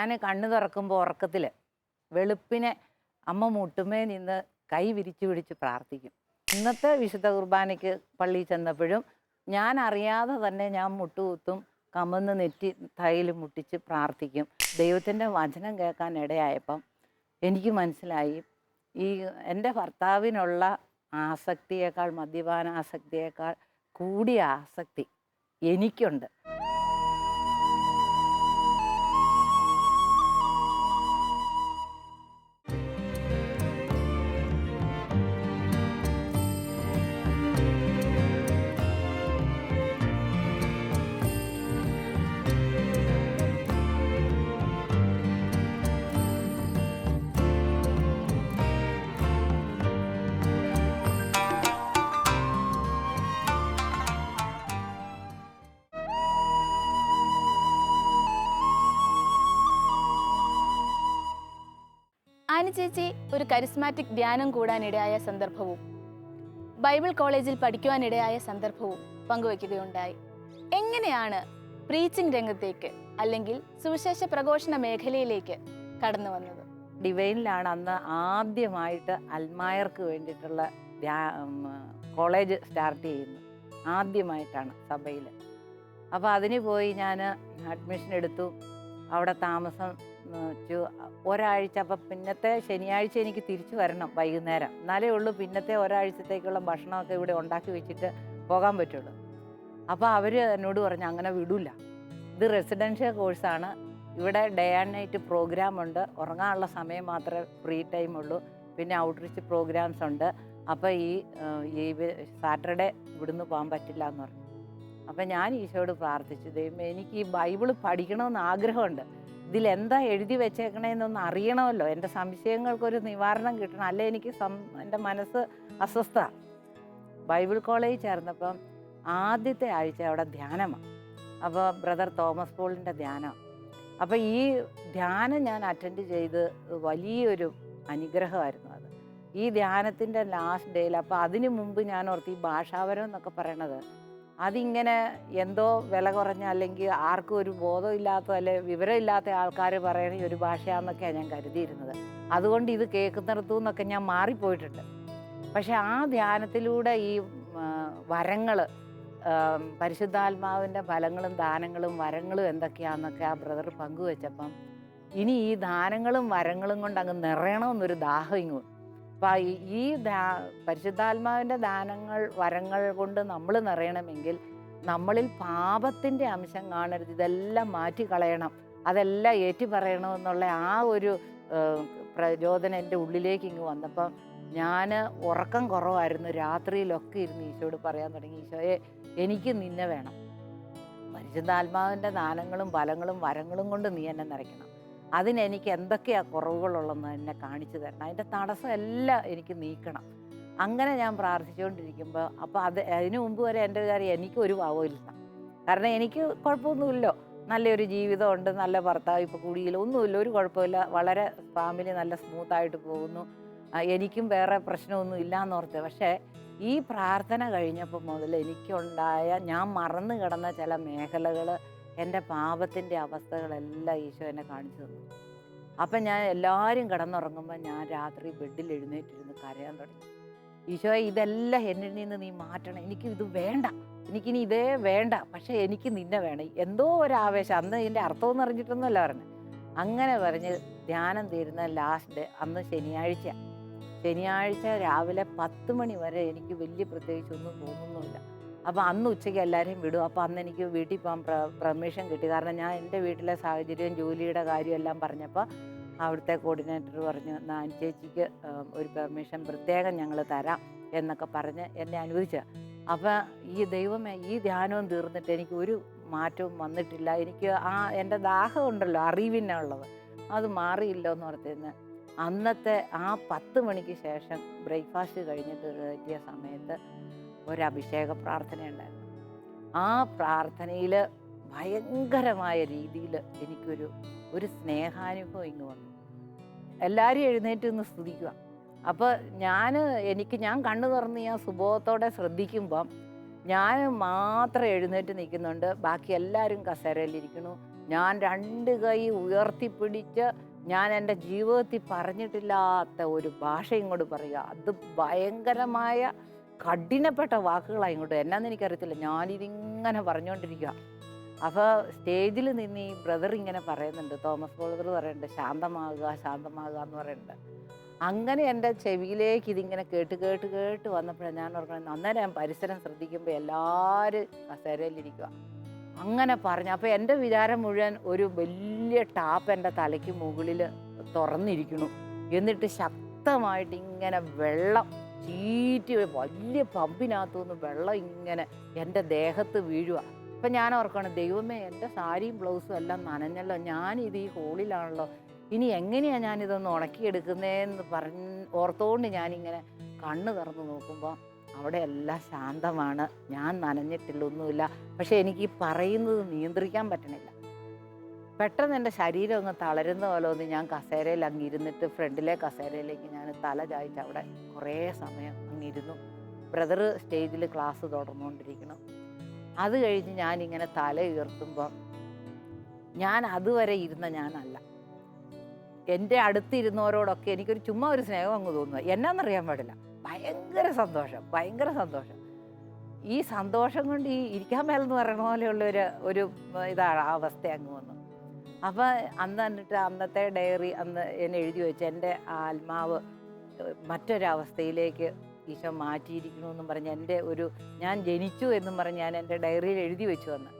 ഞാൻ കണ്ണു തുറക്കുമ്പോൾ ഉറക്കത്തിൽ വെളുപ്പിനെ അമ്മ മുട്ടുമേ നിന്ന് കൈ വിരിച്ചു പിടിച്ച് പ്രാർത്ഥിക്കും. ഇന്നത്തെ വിശുദ്ധ കുർബാനയ്ക്ക് പള്ളിയിൽ ചെന്നപ്പോഴും ഞാൻ അറിയാതെ തന്നെ ഞാൻ മുട്ടുകുത്തും, കമന്ന് നെറ്റി തൈയിൽ മുട്ടിച്ച് പ്രാർത്ഥിക്കും. ദൈവത്തിൻ്റെ വചനം കേൾക്കാൻ ഇടയായപ്പം എനിക്ക് മനസ്സിലായി, ഈ എൻ്റെ ഭർത്താവിനുള്ള ആസക്തിയേക്കാൾ, മദ്യപാന ആസക്തിയേക്കാൾ കൂടിയ ആസക്തി എനിക്കുണ്ട്. ആനി ചേച്ചി ഒരു കരിസ്മാറ്റിക് ധ്യാനം കൂടാനിടയായ സന്ദർഭവും ബൈബിൾ കോളേജിൽ പഠിക്കുവാനിടയായ സന്ദർഭവും പങ്കുവയ്ക്കുകയുണ്ടായി. എങ്ങനെയാണ് പ്രീച്ചിങ് രംഗത്തേക്ക് അല്ലെങ്കിൽ സുവിശേഷ പ്രഘോഷണ മേഖലയിലേക്ക് കടന്നു വന്നത്? ഡിവൈനിലാണ് അന്ന് ആദ്യമായിട്ട് അൽമായർക്ക് വേണ്ടിയിട്ടുള്ള കോളേജ് സ്റ്റാർട്ട് ചെയ്യുന്നത്. ആദ്യമായിട്ടാണ് സഭയിൽ. അപ്പോൾ അതിന് പോയി ഞാൻ അഡ്മിഷൻ എടുത്തു. അവിടെ താമസം ഒരാഴ്ച. അപ്പം പിന്നത്തെ ശനിയാഴ്ച എനിക്ക് തിരിച്ചു വരണം വൈകുന്നേരം, എന്നാലേ ഉള്ളൂ പിന്നത്തെ ഒരാഴ്ചത്തേക്കുള്ള ഭക്ഷണമൊക്കെ ഇവിടെ ഉണ്ടാക്കി വെച്ചിട്ട് പോകാൻ പറ്റുള്ളൂ. അപ്പോൾ അവർ എന്നോട് പറഞ്ഞു, അങ്ങനെ വിടില്ല, ഇത് റെസിഡൻഷ്യൽ കോഴ്സാണ്, ഇവിടെ ഡേ ആൻഡ് നൈറ്റ് പ്രോഗ്രാം ഉണ്ട്, ഉറങ്ങാനുള്ള സമയം മാത്രമേ ഫ്രീ ടൈം ഉള്ളൂ, പിന്നെ ഔട്ട്റീച്ച് പ്രോഗ്രാംസ് ഉണ്ട്. അപ്പോൾ ഈ സാറ്റർഡേ ഇവിടുന്ന് പോകാൻ പറ്റില്ല എന്ന് പറഞ്ഞു. അപ്പം ഞാൻ ഈശോയോട് പ്രാർത്ഥിച്ചു, ദൈവമേ എനിക്ക് ഈ ബൈബിള് പഠിക്കണമെന്ന് ആഗ്രഹമുണ്ട്, ഇതിലെന്താ എഴുതി വെച്ചേക്കണേന്നൊന്ന് അറിയണമല്ലോ, എൻ്റെ സംശയങ്ങൾക്കൊരു നിവാരണം കിട്ടണം, അല്ലേ എനിക്ക് എൻ്റെ മനസ്സ് അസ്വസ്ഥ. ബൈബിൾ കോളേജിൽ ചേർന്നപ്പം ആദ്യത്തെ ആഴ്ച അവിടെ ധ്യാനമാണ്. അപ്പോൾ ബ്രദർ തോമസ് പോളിൻ്റെ ധ്യാനം. അപ്പോൾ ഈ ധ്യാനം ഞാൻ അറ്റൻഡ് ചെയ്ത് വലിയൊരു അനുഗ്രഹമായിരുന്നു അത്. ഈ ധ്യാനത്തിൻ്റെ ലാസ്റ്റ് ഡേയിൽ, അപ്പോൾ അതിനു മുമ്പ് ഞാൻ ഓർത്ത് ഈ ഭാഷാപരം എന്നൊക്കെ പറയണത് അതിങ്ങനെ എന്തോ വില കുറഞ്ഞ, അല്ലെങ്കിൽ ആർക്കും ഒരു ബോധമില്ലാത്ത അല്ലെ വിവരമില്ലാത്ത ആൾക്കാർ പറയണ ഒരു ഭാഷയാണെന്നൊക്കെയാണ് ഞാൻ കരുതിയിരുന്നത്. അതുകൊണ്ട് ഇത് കേൾക്കുന്നിടത്തു നിന്നൊക്കെ ഞാൻ മാറിപ്പോയിട്ടുണ്ട്. പക്ഷെ ആ ധ്യാനത്തിലൂടെ ഈ വരങ്ങൾ, പരിശുദ്ധാത്മാവിൻ്റെ ഫലങ്ങളും ദാനങ്ങളും വരങ്ങളും എന്തൊക്കെയാണെന്നൊക്കെ ആ ബ്രദർ പങ്കുവെച്ചപ്പം ഇനി ഈ ദാനങ്ങളും വരങ്ങളും കൊണ്ട് അങ്ങ് നിറയണമെന്നൊരു ദാഹം ഇങ്ങ്. അപ്പം ഈ പരിശുദ്ധാത്മാവിൻ്റെ ദാനങ്ങൾ വരങ്ങൾ കൊണ്ട് നമ്മൾ നിറയണമെങ്കിൽ നമ്മളിൽ പാപത്തിൻ്റെ അംശം കാണരുത്, ഇതെല്ലാം മാറ്റിക്കളയണം, അതെല്ലാം ഏറ്റി പറയണമെന്നുള്ള ആ ഒരു പ്രചോദനം എൻ്റെ ഉള്ളിലേക്ക് ഇങ്ങ് വന്നപ്പം ഞാൻ ഉറക്കം കുറവായിരുന്നു. രാത്രിയിലൊക്കെ ഇരുന്ന് ഈശോയോട് പറയാൻ തുടങ്ങി, ഈശോയെ എനിക്ക് നിന്നെ വേണം, പരിശുദ്ധാത്മാവിൻ്റെ ദാനങ്ങളും ഫലങ്ങളും വരങ്ങളും കൊണ്ട് നീ എന്നെ നിറയ്ക്കണം, അതിനെനിക്ക് എന്തൊക്കെയാണ് കുറവുകളുള്ളതെന്ന് എന്നെ കാണിച്ചു തരണം, അതിൻ്റെ തടസ്സം എല്ലാം എനിക്ക് നീക്കണം. അങ്ങനെ ഞാൻ പ്രാർത്ഥിച്ചുകൊണ്ടിരിക്കുമ്പോൾ അപ്പോൾ അതിനു മുമ്പ് വരെ എൻ്റെ വിചാരം എനിക്കൊരു പാവമില്ല, കാരണം എനിക്ക് കുഴപ്പമൊന്നുമില്ലോ, നല്ലൊരു ജീവിതമുണ്ട്, നല്ല ഭർത്താവ്, ഇപ്പോൾ കുടിയിൽ ഒന്നുമില്ല, ഒരു കുഴപ്പമില്ല, വളരെ ഫാമിലി നല്ല സ്മൂത്തായിട്ട് പോകുന്നു, എനിക്കും വേറെ പ്രശ്നമൊന്നും ഇല്ലയെന്നോർത്ത്. പക്ഷേ ഈ പ്രാർത്ഥന കഴിഞ്ഞപ്പോൾ മുതൽ എനിക്കുണ്ടായ, ഞാൻ മറന്നു കിടന്ന ചില മേഖലകൾ, എൻ്റെ പാപത്തിൻ്റെ അവസ്ഥകളെല്ലാം ഈശോ എന്നെ കാണിച്ചു തന്നു. അപ്പം ഞാൻ എല്ലാവരും കിടന്നുറങ്ങുമ്പോൾ ഞാൻ രാത്രി ബെഡിൽ എഴുന്നേറ്റിരുന്ന് കരയാൻ തുടങ്ങി. ഈശോയെ ഇതെല്ലാം എന്നിൽ നിന്ന് നീ മാറ്റണം, എനിക്കിത് വേണ്ട, എനിക്കിനി ഇതേ വേണ്ട, പക്ഷേ എനിക്ക് നിന്നെ വേണം. എന്തോ ഒരു ആവേശം, അന്ന് ഇതിൻ്റെ അർത്ഥമൊന്നും അറിഞ്ഞിട്ടൊന്നുമല്ല പറഞ്ഞു. അങ്ങനെ പറഞ്ഞ് ധ്യാനം തീരുന്ന ലാസ്റ്റ് ഡേ അന്ന് ശനിയാഴ്ച രാവിലെ 10 മണി വരെ എനിക്ക് വലിയ പ്രത്യേകിച്ചൊന്നും തോന്നുന്നുമില്ല. അപ്പോൾ അന്ന് ഉച്ചയ്ക്ക് എല്ലാവരെയും വിടും. അപ്പോൾ അന്ന് എനിക്ക് വീട്ടിൽ പോകാൻ പെർമിഷൻ കിട്ടി. കാരണം ഞാൻ എൻ്റെ വീട്ടിലെ സാഹചര്യം, ജോലിയുടെ കാര്യം എല്ലാം പറഞ്ഞപ്പോൾ അവിടുത്തെ കോർഡിനേറ്റർ പറഞ്ഞു, ആനി ചേച്ചിക്ക് ഒരു പെർമിഷൻ പ്രത്യേകം ഞങ്ങൾ തരാം എന്നൊക്കെ പറഞ്ഞ് എന്നെ അനുവദിച്ച. അപ്പോൾ ഈ ദൈവമേ, ഈ ധ്യാനവും തീർന്നിട്ട് എനിക്ക് ഒരു മാറ്റവും വന്നിട്ടില്ല, എനിക്ക് എൻ്റെ ദാഹം ഉണ്ടല്ലോ അറിവിനുള്ളത്, അത് മാറിയില്ലോ എന്ന് ഓർത്തിരുന്ന് അന്നത്തെ ആ 10 മണിക്ക് ശേഷം ബ്രേക്ക്ഫാസ്റ്റ് കഴിഞ്ഞിട്ട് എത്തിയ സമയത്ത് ഒരഭിഷേക പ്രാർത്ഥന ഉണ്ടായിരുന്നു. ആ പ്രാർത്ഥനയിൽ ഭയങ്കരമായ രീതിയിൽ എനിക്കൊരു സ്നേഹാനുഭവം ഇങ്ങ് വന്നു. എല്ലാവരും എഴുന്നേറ്റ് നിന്ന് സ്തുതിക്കുക. അപ്പോൾ ഞാൻ കണ്ണു തുറന്ന് ഞാൻ സുബോധത്തോടെ ശ്രദ്ധിക്കുമ്പം ഞാൻ മാത്രം എഴുന്നേറ്റ് നിൽക്കുന്നുണ്ട്, ബാക്കി എല്ലാവരും കസേരയിലിരിക്കണു, ഞാൻ 2 കൈ ഉയർത്തിപ്പിടിച്ച് ഞാൻ എൻ്റെ ജീവിതത്തിൽ പറഞ്ഞിട്ടില്ലാത്ത ഒരു ഭാഷ ഇങ്ങോട്ട് പറയുക. അത് ഭയങ്കരമായ കഠിനപ്പെട്ട വാക്കുകളാണ് ഇങ്ങോട്ട്. എന്നാന്ന് എനിക്കറിയത്തില്ല. ഞാനിതിങ്ങനെ പറഞ്ഞുകൊണ്ടിരിക്കുക. അപ്പോൾ സ്റ്റേജിൽ നിന്ന് ഈ ബ്രദർ ഇങ്ങനെ പറയുന്നുണ്ട്, തോമസ് ബ്രദർ പറയുന്നുണ്ട്, ശാന്തമാകുക ശാന്തമാകുക എന്ന് പറയുന്നുണ്ട്. അങ്ങനെ എൻ്റെ ചെവിയിലേക്ക് ഇതിങ്ങനെ കേട്ട് കേട്ട് കേട്ട് വന്നപ്പോഴാണ് ഞാൻ ഓർക്കുന്നത്. അന്നേരം ഞാൻ പരിസരം ശ്രദ്ധിക്കുമ്പോൾ എല്ലാവരും കസേരയിലിരിക്കുക. അങ്ങനെ പറഞ്ഞു. അപ്പോൾ എൻ്റെ വിചാരം മുഴുവൻ ഒരു വലിയ ടാപ്പ് എൻ്റെ തലയ്ക്ക് മുകളിൽ തുറന്നിരിക്കുന്നു. എന്നിട്ട് ശക്തമായിട്ട് ഇങ്ങനെ വെള്ളം ചീറ്റി വലിയ പമ്പിനകത്തുനിന്ന് വെള്ളം ഇങ്ങനെ എൻ്റെ ദേഹത്ത് വീഴുക. അപ്പം ഞാൻ ഓർക്കണം, ദൈവമേ എൻ്റെ സാരിയും ബ്ലൗസും എല്ലാം നനഞ്ഞല്ലോ, ഞാനിത് ഈ ഹോളിലാണല്ലോ, ഇനി എങ്ങനെയാണ് ഞാനിതൊന്ന് ഉണക്കിയെടുക്കുന്നതെന്ന് ഓർത്തുകൊണ്ട് ഞാനിങ്ങനെ കണ്ണ് തുറന്ന് നോക്കുമ്പോൾ അവിടെ എല്ലാം ശാന്തമാണ്. ഞാൻ നനഞ്ഞിട്ടില്ല, ഒന്നുമില്ല. പക്ഷെ എനിക്ക് പറയുന്നത് നിയന്ത്രിക്കാൻ പറ്റണില്ല. പെട്ടെന്ന് എൻ്റെ ശരീരം അങ്ങ് തളരുന്ന പോലെ ഒന്ന് ഞാൻ കസേരയിൽ അങ്ങിരുന്നിട്ട് ഫ്രണ്ടിലെ കസേരയിലേക്ക് ഞാൻ തല ചായ്ച്ച് അവിടെ കുറേ സമയം അങ്ങിരുന്നു. ബ്രദർ സ്റ്റേജിൽ ക്ലാസ് തുടർന്നുകൊണ്ടിരിക്കണം. അത് കഴിഞ്ഞ് ഞാനിങ്ങനെ തല ഉയർത്തുമ്പോൾ ഞാൻ അതുവരെ ഇരുന്ന ഞാനല്ല. എൻ്റെ അടുത്തിരുന്നവരോടൊക്കെ എനിക്കൊരു ചുമ്മാ ഒരു സ്നേഹം അങ്ങ് തോന്നുക. എന്നാന്നറിയാൻ പാടില്ല. ഭയങ്കര സന്തോഷം, ഭയങ്കര സന്തോഷം. ഈ സന്തോഷം കൊണ്ട് ഈ ഇരിക്കാൻ മേലെന്ന് പറയുന്ന പോലെയുള്ളൊരു ഇതാണ് ആ അവസ്ഥ അങ്ങ് വന്നു. അപ്പോൾ എന്നിട്ട് അന്നത്തെ ഡയറി അന്ന് എന്നെ എഴുതി വെച്ച് എൻ്റെ ആത്മാവ് മറ്റൊരവസ്ഥയിലേക്ക് ഈശോ മാറ്റിയിരിക്കണമെന്നും പറഞ്ഞ് ഞാൻ ജനിച്ചു എന്നും പറഞ്ഞ് ഞാൻ എൻ്റെ ഡയറിയിൽ എഴുതി വെച്ചു വന്ന്.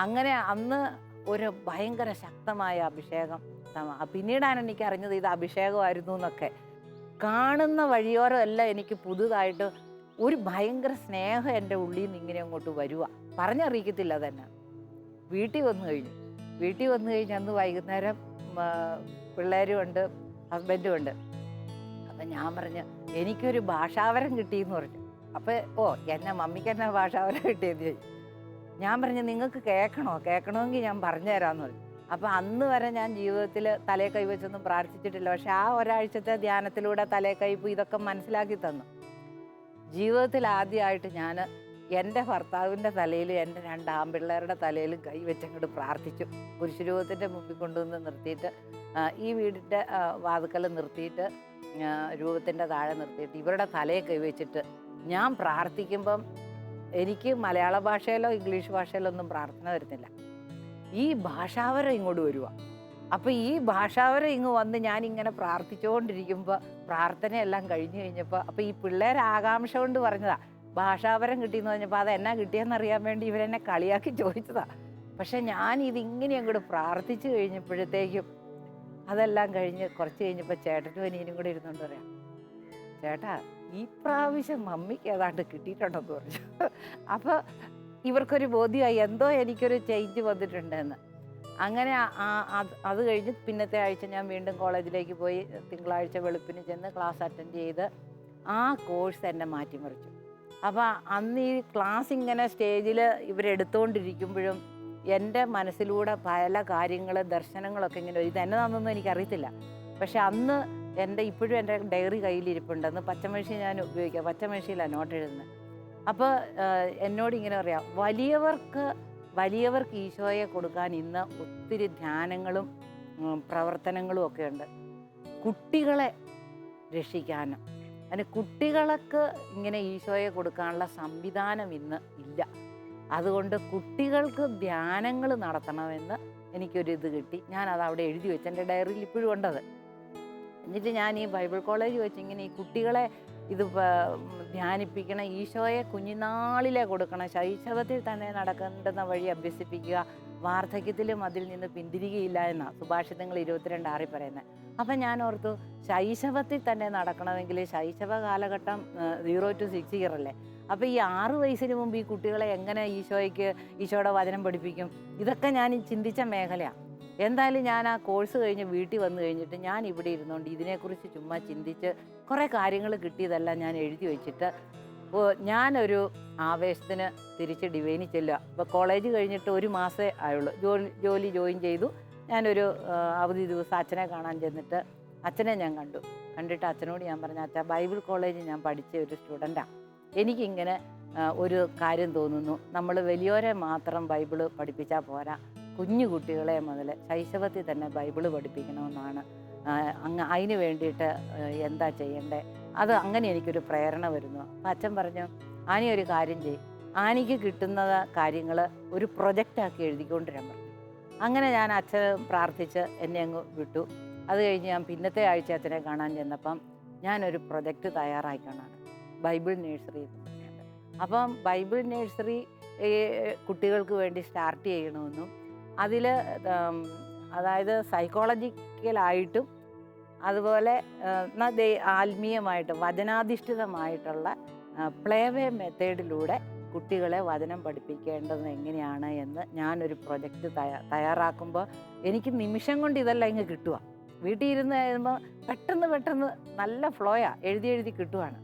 അങ്ങനെ അന്ന് ഒരു ഭയങ്കര ശക്തമായ അഭിഷേകം. പിന്നീടാണ് എനിക്ക് അറിഞ്ഞത് ഇത് അഭിഷേകമായിരുന്നു എന്നൊക്കെ. കാണുന്ന വഴിയോരം എല്ലാം എനിക്ക് പുതുതായിട്ട് ഒരു ഭയങ്കര സ്നേഹം എൻ്റെ ഉള്ളിൽ നിന്ന് ഇങ്ങനെ അങ്ങോട്ട് വരുക. പറഞ്ഞറിയിക്കത്തില്ല തന്നെ. വീട്ടിൽ വന്നു കഴിഞ്ഞ് അന്ന് വൈകുന്നേരം പിള്ളേരും ഉണ്ട്, ഹസ്ബൻഡും ഉണ്ട്. അപ്പം ഞാൻ പറഞ്ഞു, എനിക്കൊരു ഭാഷാവരം കിട്ടിയെന്ന് പറഞ്ഞു. അപ്പോൾ മമ്മിക്ക് എന്നാ ഭാഷാവരം കിട്ടിയെന്ന് ചോദിച്ചു. ഞാൻ പറഞ്ഞു, നിങ്ങൾക്ക് കേൾക്കണമെങ്കിൽ ഞാൻ പറഞ്ഞുതരാമെന്ന് പറഞ്ഞു. അപ്പോൾ അന്ന് വരെ ഞാൻ ജീവിതത്തിൽ തലേ കൈവച്ചൊന്നും പ്രാർത്ഥിച്ചിട്ടില്ല. പക്ഷെ ആ ഒരാഴ്ചത്തെ ധ്യാനത്തിലൂടെ തലേ കൈപ്പ് ഇതൊക്കെ മനസ്സിലാക്കി തന്നു. ജീവിതത്തിൽ ആദ്യമായിട്ട് ഞാൻ എൻ്റെ ഭർത്താവിൻ്റെ തലയിൽ എൻ്റെ 2 ആൺപിള്ളേരുടെ തലയിലും കൈവച്ചങ്ങോട്ട് പ്രാർത്ഥിച്ചു. കുരിശുരൂപത്തിൻ്റെ മുമ്പിൽ കൊണ്ടുവന്ന് നിർത്തിയിട്ട് ഈ വീടിൻ്റെ വാതുക്കൽ നിർത്തിയിട്ട് രൂപത്തിൻ്റെ താഴെ നിർത്തിയിട്ട് ഇവരുടെ തലയെ കൈവച്ചിട്ട് ഞാൻ പ്രാർത്ഥിക്കുമ്പം എനിക്ക് മലയാള ഭാഷയിലോ ഇംഗ്ലീഷ് ഭാഷയിലോ ഒന്നും പ്രാർത്ഥന വരുന്നില്ല. ഈ ഭാഷാവരം ഇങ്ങോട്ട് വരിക. അപ്പോൾ ഈ ഭാഷാവരം ഇങ്ങ് വന്ന് ഞാനിങ്ങനെ പ്രാർത്ഥിച്ചുകൊണ്ടിരിക്കുമ്പോൾ പ്രാർത്ഥനയെല്ലാം കഴിഞ്ഞ് കഴിഞ്ഞപ്പോൾ അപ്പോൾ ഈ പിള്ളേർ ആകാംക്ഷ കൊണ്ട് പറഞ്ഞതാ ഭാഷാവരം കിട്ടിയെന്ന് പറഞ്ഞപ്പോൾ അത് എന്നാ കിട്ടിയെന്നറിയാൻ വേണ്ടി ഇവരെന്നെ കളിയാക്കി ചോദിച്ചതാ. പക്ഷെ ഞാൻ ഇതിങ്ങനെ അങ്ങോട്ട് പ്രാർത്ഥിച്ചു കഴിഞ്ഞപ്പോഴത്തേക്കും അതെല്ലാം കഴിഞ്ഞ് കുറച്ച് കഴിഞ്ഞപ്പോൾ ചേട്ടനും അനിയനും കൂടെ ഇരുന്നുകൊണ്ട് പറയാം, ചേട്ടാ ഈ പ്രാവശ്യം മമ്മിക്ക് ഏതാണ്ട് കിട്ടിയിട്ടുണ്ടെന്ന് പറഞ്ഞു. അപ്പോൾ ഇവർക്കൊരു ബോധ്യമായി എന്തോ എനിക്കൊരു ചേഞ്ച് വന്നിട്ടുണ്ടെന്ന്. അങ്ങനെ അത് കഴിഞ്ഞ് പിന്നത്തെ ആഴ്ച ഞാൻ വീണ്ടും കോളേജിലേക്ക് പോയി. തിങ്കളാഴ്ച വെളുപ്പിന് ചെന്ന് ക്ലാസ് അറ്റൻഡ് ചെയ്ത് ആ കോഴ്സ് എന്നെ മാറ്റിമറിച്ചു. അപ്പോൾ അന്ന് ഈ ക്ലാസ് ഇങ്ങനെ സ്റ്റേജിൽ ഇവരെടുത്തുകൊണ്ടിരിക്കുമ്പോഴും എൻ്റെ മനസ്സിലൂടെ പല കാര്യങ്ങൾ ദർശനങ്ങളൊക്കെ ഇങ്ങനെ ഇതെന്നതാണെന്നൊന്നും എനിക്കറിയത്തില്ല. പക്ഷെ അന്ന് ഇപ്പോഴും എൻ്റെ ഡയറി കയ്യിലിരിപ്പുണ്ട്. അന്ന് പച്ചമനുഷ്യ ഞാൻ ഉപയോഗിക്കാം, പച്ചമനുഷ്യയിലാണ് നോട്ട് എഴുതുന്നത്. അപ്പോൾ എന്നോട് ഇങ്ങനെ പറയാം, വലിയവർക്ക് ഈശോയെ കൊടുക്കാൻ ഇന്ന് ഒത്തിരി ധ്യാനങ്ങളും പ്രവർത്തനങ്ങളും ഒക്കെ ഉണ്ട്. കുട്ടികളെ രക്ഷിക്കാനും അതിന് കുട്ടികൾക്ക് ഇങ്ങനെ ഈശോയെ കൊടുക്കാനുള്ള സംവിധാനം ഇന്ന് ഇല്ല. അതുകൊണ്ട് കുട്ടികൾക്ക് ധ്യാനങ്ങൾ നടത്തണമെന്ന് എനിക്കൊരിത് കിട്ടി. ഞാനത് അവിടെ എഴുതി വെച്ച് എൻ്റെ ഡയറിയിൽ ഇപ്പോഴും ഉണ്ടത്. എന്നിട്ട് ഞാൻ ഈ ബൈബിൾ കോളേജ് വെച്ച് ഇങ്ങനെ ഈ കുട്ടികളെ ഇത് ധ്യാനിപ്പിക്കണം, ഈശോയെ കുഞ്ഞുനാളിലെ കൊടുക്കണം, ശൈശവത്തിൽ തന്നെ നടക്കേണ്ടുന്ന വഴി അഭ്യസിപ്പിക്കുക, വാർദ്ധക്യത്തിലും അതിൽ നിന്ന് പിന്തിരികയില്ല എന്നാണ് സുഭാഷിതങ്ങൾ 22:6 പറയുന്നത്. അപ്പം ഞാൻ ഓർത്തു, ശൈശവത്തിൽ തന്നെ നടക്കണമെങ്കിൽ ശൈശവ കാലഘട്ടം 0 to 6 year അല്ലേ. അപ്പോൾ ഈ 6 വയസ്സിന് മുമ്പ് ഈ കുട്ടികളെ എങ്ങനെ ഈശോയുടെ വചനം പഠിപ്പിക്കും? ഇതൊക്കെ ഞാൻ ചിന്തിച്ച മേഖലയാണ്. എന്തായാലും ഞാൻ ആ കോഴ്സ് കഴിഞ്ഞ് വീട്ടിൽ വന്നു കഴിഞ്ഞിട്ട് ഞാൻ ഇവിടെ ഇരുന്നുകൊണ്ട് ഇതിനെക്കുറിച്ച് ചുമ്മാ ചിന്തിച്ച് കുറേ കാര്യങ്ങൾ കിട്ടിയതെല്ലാം ഞാൻ എഴുതി വെച്ചിട്ട് ഞാനൊരു ആവേശത്തിന് തിരിച്ച് ഡിവൈനിൽ ചെല്ലുക. ഇപ്പോൾ കോളേജ് കഴിഞ്ഞിട്ട് 1 മാസമേ ആയുള്ളൂ. ജോലി ജോയിൻ ചെയ്തു. ഞാനൊരു അവധി ദിവസം അച്ഛനെ കാണാൻ ചെന്നിട്ട് അച്ഛനെ ഞാൻ കണ്ടിട്ട് അച്ഛനോട് ഞാൻ പറഞ്ഞു, അച്ഛാ ബൈബിൾ കോളേജിൽ ഞാൻ പഠിച്ച ഒരു സ്റ്റുഡൻറ്റാണ്, എനിക്കിങ്ങനെ ഒരു കാര്യം തോന്നുന്നു, നമ്മൾ വലിയവരെ മാത്രം ബൈബിള് പഠിപ്പിച്ചാൽ പോരാ, കുഞ്ഞു കുട്ടികളെ മുതൽ ശൈശവത്തിൽ തന്നെ ബൈബിള് പഠിപ്പിക്കണമെന്നാണ്. അതിന് വേണ്ടിയിട്ട് എന്താ ചെയ്യണ്ടേ, അത് അങ്ങനെ എനിക്കൊരു പ്രേരണ വരുന്നു. അപ്പം അച്ഛൻ പറഞ്ഞു, ആനി ഒരു കാര്യം ചെയ്യും, ആനിക്ക് കിട്ടുന്ന കാര്യങ്ങൾ ഒരു പ്രൊജക്റ്റാക്കി എഴുതിക്കൊണ്ടിരാൻ പറഞ്ഞു. അങ്ങനെ ഞാൻ അച്ഛൻ പ്രാർത്ഥിച്ച് എന്നെ അങ്ങ് വിട്ടു. അത് കഴിഞ്ഞ് ഞാൻ പിന്നത്തെ ആഴ്ച അച്ഛനെ കാണാൻ ചെന്നപ്പം ഞാനൊരു പ്രൊജക്റ്റ് തയ്യാറാക്കിക്കൊണ്ടാണ് ബൈബിൾ നേഴ്സറി എന്ന് പറഞ്ഞത്. അപ്പം ബൈബിൾ നേഴ്സറി കുട്ടികൾക്ക് വേണ്ടി സ്റ്റാർട്ട് ചെയ്യണമെന്നും അതിൽ അതായത് സൈക്കോളജിക്കലായിട്ടും അതുപോലെ ആത്മീയമായിട്ട് വചനാധിഷ്ഠിതമായിട്ടുള്ള പ്ലേവേ മെത്തേഡിലൂടെ കുട്ടികളെ വചനം പഠിപ്പിക്കേണ്ടത് എങ്ങനെയാണ് എന്ന് ഞാനൊരു പ്രൊജക്റ്റ് തയ്യാറാക്കുമ്പോൾ എനിക്ക് നിമിഷം കൊണ്ട് ഇതെല്ലാം ഇങ്ങ് കിട്ടുക. വീട്ടിൽ ഇരുന്ന് കഴിയുമ്പോൾ പെട്ടെന്ന് നല്ല ഫ്ലോയാണ്, എഴുതി കിട്ടുവാണ്.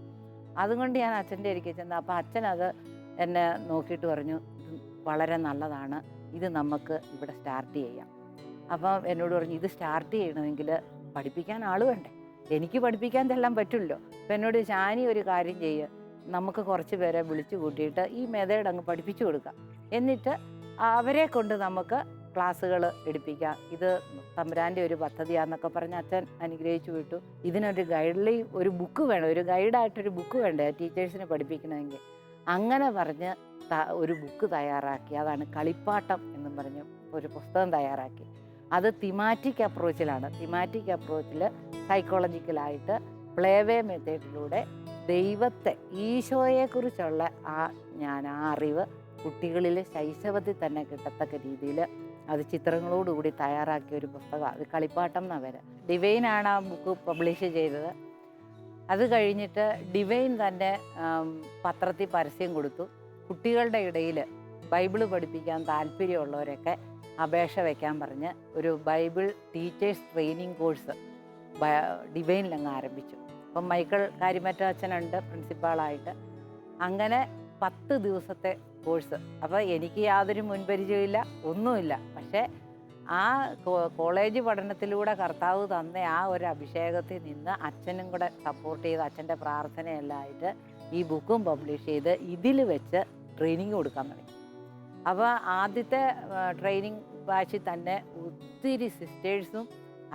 അതുകൊണ്ട് ഞാൻ അച്ഛൻ്റെ അരികെ ചെന്ന്, അപ്പോൾ അച്ഛനത് എന്നെ നോക്കിയിട്ട് പറഞ്ഞു, ഇത് വളരെ നല്ലതാണ്, ഇത് നമുക്ക് ഇവിടെ സ്റ്റാർട്ട് ചെയ്യാം. അപ്പം എന്നോട് പറഞ്ഞു, ഇത് സ്റ്റാർട്ട് ചെയ്യണമെങ്കിൽ പഠിപ്പിക്കാൻ ആൾ വേണ്ടേ, എനിക്ക് പഠിപ്പിക്കാൻ ചെല്ലാൻ പറ്റില്ലല്ലോ. അപ്പം എന്നോട് ഷാനി ഒരു കാര്യം ചെയ്യുക, നമുക്ക് കുറച്ച് പേരെ വിളിച്ചു കൂട്ടിയിട്ട് ഈ മെത്തേഡ് അങ്ങ് പഠിപ്പിച്ചു കൊടുക്കാം, എന്നിട്ട് അവരെ കൊണ്ട് നമുക്ക് ക്ലാസ്സുകൾ എടുപ്പിക്കാം, ഇത് തമ്പുരാൻ്റെ ഒരു പദ്ധതിയാണെന്നൊക്കെ പറഞ്ഞ് അച്ഛൻ അനുഗ്രഹിച്ചു വിട്ടു. ഇതിനൊരു ഗൈഡ്ലൈൻ, ഒരു ബുക്ക് വേണം, ഒരു ഗൈഡായിട്ടൊരു ബുക്ക് വേണ്ടേ ടീച്ചേഴ്സിന് പഠിപ്പിക്കണമെങ്കിൽ. അങ്ങനെ പറഞ്ഞ് ഒരു ബുക്ക് തയ്യാറാക്കി. അതാണ് കളിപ്പാട്ടം എന്നും പറഞ്ഞ് ഒരു പുസ്തകം തയ്യാറാക്കി. അത് തിമാറ്റിക് അപ്രോച്ചിലാണ്. തിമാറ്റിക് അപ്രോച്ചിൽ സൈക്കോളജിക്കലായിട്ട് പ്ലേവേ മെത്തേഡിലൂടെ ദൈവത്തെ, ഈശോയെക്കുറിച്ചുള്ള ആ അറിവ് കുട്ടികളിൽ ശൈശവത്തിൽ തന്നെ കിട്ടത്തക്ക രീതിയിൽ അത് ചിത്രങ്ങളോടുകൂടി തയ്യാറാക്കിയ ഒരു പുസ്തകമാണ്. അത് കളിപ്പാട്ടം എന്നാണ് പേര്. ഡിവൈനാണ് ആ ബുക്ക് പബ്ലിഷ് ചെയ്തത്. അത് കഴിഞ്ഞിട്ട് ഡിവൈൻ തന്നെ പത്രത്തിൽ പരസ്യം കൊടുത്തു. കുട്ടികളുടെ ഇടയിൽ ബൈബിള് പഠിപ്പിക്കാൻ താല്പര്യമുള്ളവരൊക്കെ അപേക്ഷ വയ്ക്കാൻ പറഞ്ഞ് ഒരു ബൈബിൾ ടീച്ചേഴ്സ് ട്രെയിനിങ് കോഴ്സ് ഡിവൈനിലങ്ങ് ആരംഭിച്ചു. അപ്പം മൈക്കിൾ കാര്യമറ്റ അച്ഛനുണ്ട് പ്രിൻസിപ്പാളായിട്ട്. അങ്ങനെ 10 ദിവസത്തെ കോഴ്സ്. അപ്പോൾ എനിക്ക് യാതൊരു മുൻപരിചയമില്ല, ഒന്നുമില്ല. പക്ഷേ ആ കോളേജ് പഠനത്തിലൂടെ കർത്താവ് തന്ന ആ ഒരു അഭിഷേകത്തിൽ നിന്ന് അച്ഛനും കൂടെ സപ്പോർട്ട് ചെയ്ത് അച്ഛൻ്റെ പ്രാർത്ഥനയെല്ലാം ആയിട്ട് ഈ ബുക്കും പബ്ലിഷ് ചെയ്ത് ഇതിൽ വെച്ച് ട്രെയിനിങ് കൊടുക്കാൻ തുടങ്ങി. അപ്പോൾ ആദ്യത്തെ ട്രെയിനിങ് ബാച്ചിൽ തന്നെ ഒത്തിരി സിസ്റ്റേഴ്സും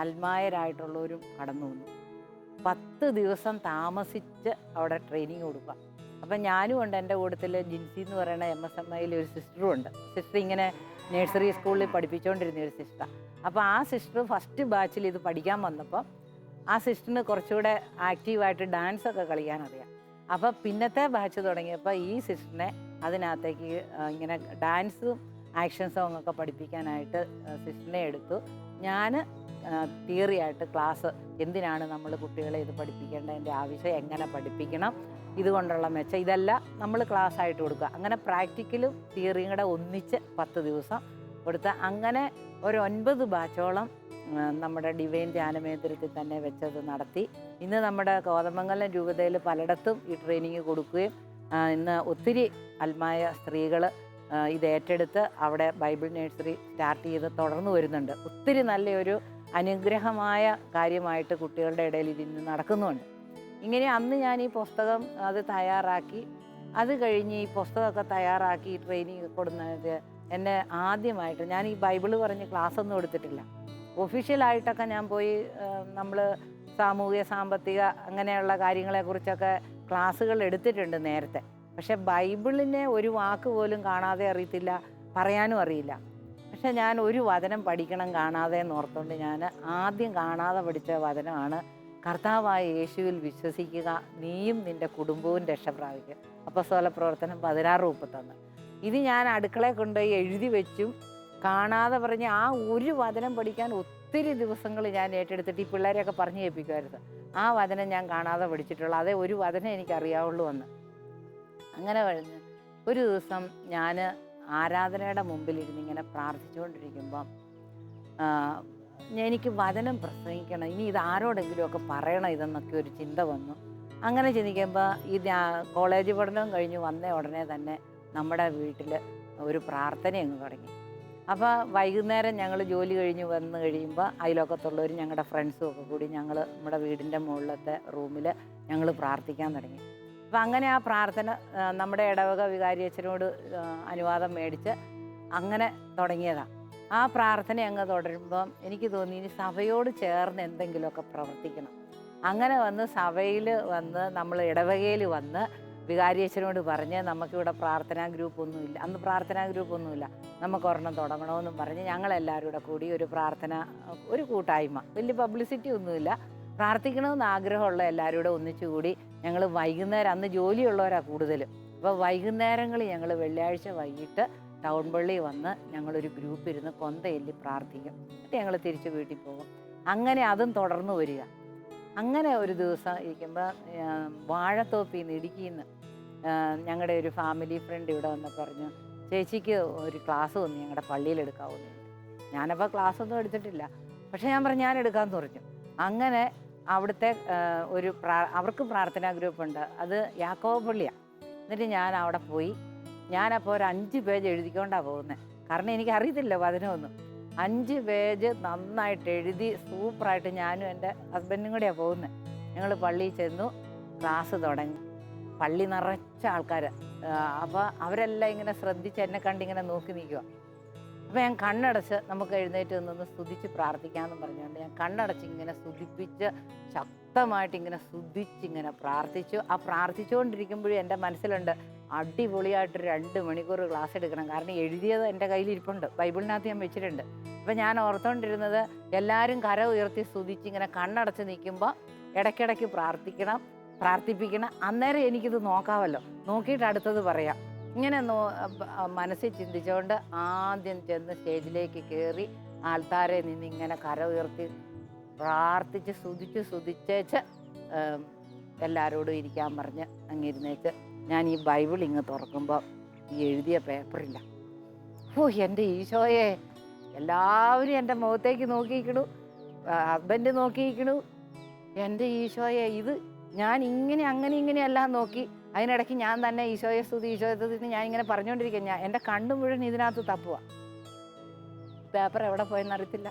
അൽമായരായിട്ടുള്ളവരും കടന്നു വന്നു. 10 ദിവസം താമസിച്ച് അവിടെ ട്രെയിനിങ് കൊടുക്കുക. അപ്പം ഞാനും ഉണ്ട്, എൻ്റെ കൂട്ടത്തിൽ ജിൻസി എന്ന് പറയുന്ന MSMIയിൽ ഒരു സിസ്റ്ററും ഉണ്ട്. സിസ്റ്റർ ഇങ്ങനെ നഴ്സറി സ്കൂളിൽ പഠിപ്പിച്ചുകൊണ്ടിരുന്ന ഒരു സിസ്റ്റർ. അപ്പോൾ ആ സിസ്റ്റർ ഫസ്റ്റ് ബാച്ചിൽ ഇത് പഠിക്കാൻ വന്നപ്പോൾ ആ സിസ്റ്ററിന് കുറച്ചുകൂടെ ആക്റ്റീവായിട്ട് ഡാൻസൊക്കെ കളിക്കാൻ അറിയാം. അപ്പോൾ പിന്നത്തെ ബാച്ച് തുടങ്ങിയപ്പോൾ ഈ സിസ്റ്ററിനെ അതിനകത്തേക്ക് ഇങ്ങനെ ഡാൻസും ആക്ഷൻ സോങ്ങൊക്കെ പഠിപ്പിക്കാനായിട്ട് സിസ്റ്ററിനെ എടുത്തു. ഞാൻ തിയറി ആയിട്ട് ക്ലാസ്, എന്തിനാണ് നമ്മൾ കുട്ടികളെ ഇത് പഠിപ്പിക്കേണ്ടതിൻ്റെ ആവശ്യം, എങ്ങനെ പഠിപ്പിക്കണം, ഇതുകൊണ്ടുള്ള മെച്ചം, ഇതെല്ലാം നമ്മൾ ക്ലാസ് ആയിട്ട് കൊടുക്കുക. അങ്ങനെ പ്രാക്ടിക്കലും തിയറിയും കൂടെ ഒന്നിച്ച് 10 ദിവസം കൊടുത്ത് അങ്ങനെ ഒരു 9 ബാച്ചോളം നമ്മുടെ ഡിവൈൻ ധ്യാനമേന്ദ്രത്തിൽ തന്നെ വെച്ചത് നടത്തി. ഇന്ന് നമ്മുടെ കോതമംഗലം രൂപതയിൽ പലയിടത്തും ഈ ട്രെയിനിങ് കൊടുക്കുകയും ഇന്ന് ഒത്തിരി അൽമായ സ്ത്രീകൾ ഇത് ഏറ്റെടുത്ത് അവിടെ ബൈബിൾ നഴ്സറി സ്റ്റാർട്ട് ചെയ്ത് തുടർന്നു വരുന്നുണ്ട്. ഒത്തിരി നല്ലൊരു അനുഗ്രഹമായ കാര്യമായിട്ട് കുട്ടികളുടെ ഇടയിൽ ഇതിന് നടക്കുന്നുണ്ട്. ഇങ്ങനെ അന്ന് ഞാൻ ഈ പുസ്തകം അത് തയ്യാറാക്കി, അത് കഴിഞ്ഞ് ഈ പുസ്തകമൊക്കെ തയ്യാറാക്കി ട്രെയിനിങ് കൊടുക്കുന്നത് എന്നെ ആദ്യമായിട്ട്, ഞാൻ ഈ ബൈബിള് പറഞ്ഞ് ക്ലാസ്സൊന്നും എടുത്തിട്ടില്ല. ഒഫീഷ്യലായിട്ടൊക്കെ ഞാൻ പോയി നമ്മൾ സാമൂഹിക സാമ്പത്തിക അങ്ങനെയുള്ള കാര്യങ്ങളെക്കുറിച്ചൊക്കെ ക്ലാസ്സുകൾ എടുത്തിട്ടുണ്ട് നേരത്തെ. പക്ഷെ ബൈബിളിനെ ഒരു വാക്ക് പോലും കാണാതെ അറിയത്തില്ല, പറയാനും അറിയില്ല. പക്ഷെ ഞാൻ ഒരു വചനം പഠിക്കണം കാണാതെ എന്നോർത്തുകൊണ്ട് ഞാൻ ആദ്യം കാണാതെ പഠിച്ച വചനമാണ് കർത്താവായ യേശുവിൽ വിശ്വസിക്കുക, നീയും നിൻ്റെ കുടുംബവും രക്ഷ പ്രാപിക്കുക. അപ്പോസ്തല പ്രവർത്തനം 16:31. ഇത് ഞാൻ അടുക്കളയിൽ കൊണ്ടുപോയി എഴുതി വെച്ചും കാണാതെ പറഞ്ഞ് ആ ഒരു വചനം പഠിക്കാൻ ഒത്തിരി ദിവസങ്ങൾ ഞാൻ ഏറ്റെടുത്തിട്ട് ഈ പിള്ളേരെയൊക്കെ പറഞ്ഞു കേൾപ്പിക്കുമായിരുന്നു. ആ വചനം ഞാൻ കാണാതെ പഠിച്ചിട്ടുള്ളൂ, അതേ ഒരു വചനം എനിക്കറിയാവുള്ളൂ എന്ന്. അങ്ങനെ കഴിഞ്ഞ് ഒരു ദിവസം ഞാൻ ആരാധനയുടെ മുമ്പിലിരുന്ന് ഇങ്ങനെ പ്രാർത്ഥിച്ചുകൊണ്ടിരിക്കുമ്പം എനിക്ക് വചനം പ്രസംഗിക്കണം, ഇനി ഇത് ആരോടെങ്കിലുമൊക്കെ പറയണം ഇതെന്നൊക്കെ ഒരു ചിന്ത വന്നു. അങ്ങനെ ചിന്തിക്കുമ്പോൾ ഈ കോളേജ് പഠനം കഴിഞ്ഞ് വന്ന ഉടനെ തന്നെ നമ്മുടെ വീട്ടിൽ ഒരു പ്രാർത്ഥന അങ്ങ് തുടങ്ങി. അപ്പോൾ വൈകുന്നേരം ഞങ്ങൾ ജോലി കഴിഞ്ഞ് വന്നു കഴിയുമ്പോൾ അയൽവക്കത്തുള്ളവരും ഞങ്ങളുടെ ഫ്രണ്ട്സും ഒക്കെ കൂടി ഞങ്ങൾ നമ്മുടെ വീടിൻ്റെ മുകളിലത്തെ റൂമിൽ ഞങ്ങൾ പ്രാർത്ഥിക്കാൻ തുടങ്ങി. അപ്പം അങ്ങനെ ആ പ്രാർത്ഥന നമ്മുടെ ഇടവക വികാരി അച്ഛനോട് അനുവാദം മേടിച്ച് അങ്ങനെ തുടങ്ങിയതാണ്. ആ പ്രാർത്ഥന അങ്ങ് തുടരുമ്പം എനിക്ക് തോന്നി ഇനി സഭയോട് ചേർന്ന് എന്തെങ്കിലുമൊക്കെ പ്രവർത്തിക്കണം. അങ്ങനെ വന്ന് സഭയിൽ വന്ന് നമ്മൾ ഇടവകയിൽ വന്ന് വികാരിയച്ഛനോട് പറഞ്ഞ് നമുക്കിവിടെ പ്രാർത്ഥനാ ഗ്രൂപ്പൊന്നുമില്ല, അന്ന് പ്രാർത്ഥനാ ഗ്രൂപ്പൊന്നുമില്ല, നമുക്ക് ഒരെണ്ണം തുടങ്ങണമെന്നും പറഞ്ഞ് ഞങ്ങളെല്ലാവരും കൂടെ കൂടി ഒരു പ്രാർത്ഥന, ഒരു കൂട്ടായ്മ, വലിയ പബ്ലിസിറ്റി ഒന്നുമില്ല, പ്രാർത്ഥിക്കണമെന്ന് ആഗ്രഹമുള്ള എല്ലാവരും കൂടെ ഒന്നിച്ചുകൂടി ഞങ്ങൾ വൈകുന്നേരം, അന്ന് ജോലിയുള്ളവരാണ് കൂടുതലും, അപ്പോൾ വൈകുന്നേരങ്ങളിൽ ഞങ്ങൾ വെള്ളിയാഴ്ച വൈകിട്ട് ടൗൺ പള്ളിയിൽ വന്ന് ഞങ്ങളൊരു ഗ്രൂപ്പ് ഇരുന്ന് കൊന്തയെല്ലി പ്രാർത്ഥിക്കും. എന്നിട്ട് ഞങ്ങൾ തിരിച്ച് വീട്ടിൽ പോകും. അങ്ങനെ അതും തുടർന്ന് വരിക. അങ്ങനെ ഒരു ദിവസം ഇരിക്കുമ്പോൾ വാഴത്തോപ്പിൽ നിന്ന്, ഇടുക്കിയിൽ നിന്ന് ഞങ്ങളുടെ ഒരു ഫാമിലി ഫ്രണ്ട് ഇവിടെ വന്ന് പറഞ്ഞു, ചേച്ചിക്ക് ഒരു ക്ലാസ് വന്നു ഞങ്ങളുടെ പള്ളിയിൽ എടുക്കാവുന്നു. ഞാനപ്പോൾ ക്ലാസ് ഒന്നും എടുത്തിട്ടില്ല, പക്ഷേ ഞാൻ പറഞ്ഞു ഞാൻ എടുക്കാമെന്ന് പറഞ്ഞു. അങ്ങനെ അവിടുത്തെ അവർക്ക് പ്രാർത്ഥനാ ഗ്രൂപ്പുണ്ട്, അത് യാക്കോബ പള്ളിയാണ്. എന്നിട്ട് ഞാൻ അവിടെ പോയി. ഞാനപ്പോൾ ഒരു 5 പേജ് എഴുതിക്കൊണ്ടാണ് പോകുന്നത്, കാരണം എനിക്കറിയത്തില്ല വചനമൊന്നും. 5 പേജ് നന്നായിട്ട് എഴുതി സൂപ്പറായിട്ട് ഞാനും എൻ്റെ ഹസ്ബൻഡും കൂടെയാണ് പോകുന്നത്. ഞങ്ങൾ പള്ളിയിൽ ചെന്നു, ക്ലാസ് തുടങ്ങി. പള്ളി നിറച്ച ആൾക്കാർ. അപ്പോൾ അവരെല്ലാം ഇങ്ങനെ ശ്രദ്ധിച്ച് എന്നെ കണ്ടിങ്ങനെ നോക്കി നിൽക്കുക. അപ്പോൾ ഞാൻ കണ്ണടച്ച് നമുക്ക് എഴുന്നേറ്റ് നിന്ന് സ്തുതിച്ച് പ്രാർത്ഥിക്കാമെന്ന് പറഞ്ഞുകൊണ്ട് ഞാൻ കണ്ണടച്ച് ഇങ്ങനെ സ്തുതിപ്പിച്ച് ശക്തമായിട്ട് ഇങ്ങനെ സ്തുതിച്ചിങ്ങനെ പ്രാർത്ഥിച്ചു. ആ പ്രാർത്ഥിച്ചുകൊണ്ടിരിക്കുമ്പോഴും എൻ്റെ മനസ്സിലുണ്ട് അടിപൊളിയായിട്ട് 2 മണിക്കൂർ ക്ലാസ് എടുക്കണം, കാരണം എഴുതിയത് എൻ്റെ കയ്യിലിരിപ്പുണ്ട്, ബൈബിളിനകത്ത് ഞാൻ വെച്ചിട്ടുണ്ട്. അപ്പം ഞാൻ ഓർത്തുകൊണ്ടിരുന്നത് എല്ലാവരും കര ഉയർത്തി സ്തുതിച്ച് ഇങ്ങനെ കണ്ണടച്ച് നിൽക്കുമ്പോൾ ഇടയ്ക്കിടയ്ക്ക് പ്രാർത്ഥിപ്പിക്കണം. അന്നേരം എനിക്കിത് നോക്കാമല്ലോ, നോക്കിയിട്ട് അടുത്തത് പറയാം. ഇങ്ങനെ മനസ്സിൽ ചിന്തിച്ചുകൊണ്ട് ആദ്യം ചെന്ന് സ്റ്റേജിലേക്ക് കയറി ആൾത്താരെ നിന്ന് ഇങ്ങനെ കര ഉയർത്തി പ്രാർത്ഥിച്ച് സ്തുതിച്ചേച്ച് എല്ലാവരോടും ഇരിക്കാൻ പറഞ്ഞ് അങ്ങിരുന്നേച്ച് ഞാൻ ഈ ബൈബിൾ ഇങ്ങ് തുറക്കുമ്പോൾ ഈ എഴുതിയ പേപ്പറില്ല. എൻ്റെ ഈശോയെ, എല്ലാവരും എൻ്റെ മുഖത്തേക്ക് നോക്കിയിരിക്കണു, ഹസ്ബൻഡ് നോക്കിയിരിക്കണു. എൻ്റെ ഈശോയെ, ഇത് ഞാൻ ഇങ്ങനെയെല്ലാം നോക്കി. അതിനിടയ്ക്ക് ഞാൻ തന്നെ ഈശോയെ സ്തുതി ഞാൻ ഇങ്ങനെ പറഞ്ഞുകൊണ്ടിരിക്കുക. എൻ്റെ കണ്ണു മുഴുവൻ ഇതിനകത്ത് തപ്പുക. പേപ്പർ എവിടെ പോയെന്ന് അറിയത്തില്ല.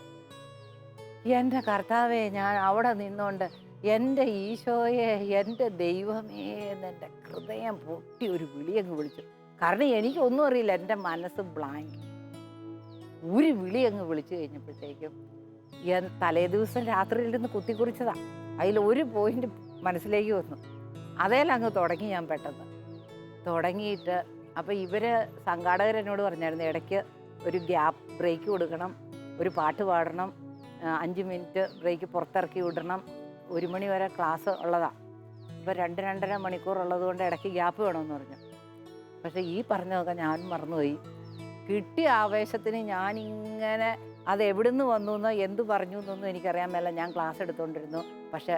എൻ്റെ കർത്താവേ, ഞാൻ അവിടെ നിന്നുകൊണ്ട് എൻ്റെ ഈശോയെ, എൻ്റെ ദൈവമേ എന്നെൻ്റെ ഹൃദയം പൊട്ടി ഒരു വിളിയങ്ങ് വിളിച്ചു. കാരണം എനിക്കൊന്നും അറിയില്ല, എൻ്റെ മനസ്സ് ബ്ലാങ്ക്. ഒരു വിളിയങ്ങ് വിളിച്ചു കഴിഞ്ഞപ്പോഴത്തേക്കും തലേ ദിവസം രാത്രിയിൽ കുത്തിക്കുറിച്ചതാ, അതിൽ ഒരു പോയിന്റ് മനസ്സിലേക്ക് വന്നു. അതേലങ്ങ് തുടങ്ങി ഞാൻ പെട്ടെന്ന് തുടങ്ങിയിട്ട്. അപ്പോൾ ഇവർ സംഘാടകർ എന്നോട് പറഞ്ഞായിരുന്നു ഇടയ്ക്ക് ഒരു ബ്രേക്ക് കൊടുക്കണം, ഒരു പാട്ട് പാടണം, 5 മിനിറ്റ് ബ്രേക്ക് പുറത്തിറക്കി വിടണം, 1 മണി വരെ ക്ലാസ് ഉള്ളതാണ്. ഇപ്പോൾ 2-2.5 മണിക്കൂർ ഉള്ളത് കൊണ്ട് ഇടയ്ക്ക് ഗ്യാപ്പ് വേണമെന്ന് പറഞ്ഞു. പക്ഷേ ഈ പറഞ്ഞതൊക്കെ ഞാനും മറന്നുപോയി. കിട്ടിയ ആവേശത്തിന് ഞാനിങ്ങനെ അത് എവിടുന്ന് വന്നു എന്നോ എന്ത് പറഞ്ഞു എന്നൊന്നും എനിക്കറിയാൻ മേല. ഞാൻ ക്ലാസ് എടുത്തുകൊണ്ടിരുന്നു. പക്ഷേ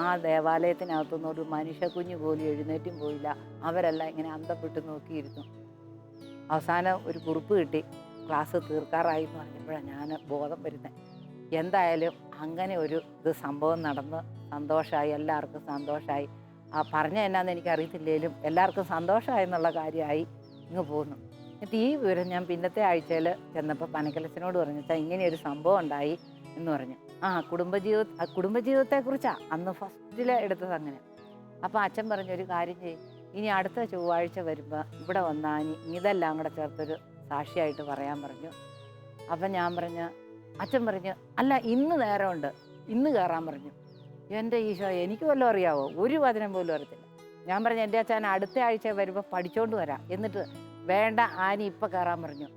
ആ ദേവാലയത്തിനകത്തുനിന്ന് ഒരു മനുഷ്യ കുഞ്ഞു പോലും എഴുന്നേറ്റും പോയില്ല. അവരെല്ലാം ഇങ്ങനെ അന്തപ്പെട്ട് നോക്കിയിരുന്നു. അവസാനം ഒരു കുറിപ്പ് കിട്ടി, ക്ലാസ് തീർക്കാറായി എന്ന് പറഞ്ഞപ്പോഴാണ് ഞാൻ ബോധം വരുന്നത്. എന്തായാലും അങ്ങനെ ഒരു സംഭവം നടന്ന് സന്തോഷമായി, എല്ലാവർക്കും സന്തോഷമായി. പറഞ്ഞ എന്നാന്ന് എനിക്കറിയത്തില്ലെങ്കിലും എല്ലാവർക്കും സന്തോഷമായി എന്നുള്ള കാര്യമായി ഇങ്ങ് പോന്നു. എന്നിട്ട് ഈ വിവരം ഞാൻ പിന്നത്തെ ആഴ്ചയിൽ ചെന്നപ്പോൾ പനക്കലച്ചനോട് പറഞ്ഞു, ഇങ്ങനെയൊരു സംഭവം ഉണ്ടായി എന്ന് പറഞ്ഞു. കുടുംബജീവിതത്തെക്കുറിച്ചാണ് അന്ന് ഫസ്റ്റിൽ എടുത്തത് അങ്ങനെ. അപ്പോൾ അച്ഛൻ പറഞ്ഞു, ഒരു കാര്യം ചെയ്യും, ഇനി അടുത്ത ചൊവ്വാഴ്ച വരുമ്പോൾ ഇവിടെ വന്നാൽ ഇതെല്ലാം കൂടെ ചേർത്തൊരു സാക്ഷിയായിട്ട് പറയാൻ പറഞ്ഞു. അപ്പം ഞാൻ പറഞ്ഞു, അച്ഛൻ പറഞ്ഞു, അല്ല ഇന്ന് നേരമുണ്ട്, ഇന്ന് കയറാൻ പറഞ്ഞു. എൻ്റെ ഈശോ, എനിക്ക് വല്ലതും അറിയാവോ? ഒരു വചനം പോലും അറിയത്തില്ല. ഞാൻ പറഞ്ഞു, എൻ്റെ അച്ഛൻ അടുത്ത ആഴ്ച വരുമ്പോൾ പഠിച്ചുകൊണ്ട് വരാം, എന്നിട്ട് വേണ്ട ആനി ഇപ്പം കയറാൻ പറഞ്ഞു.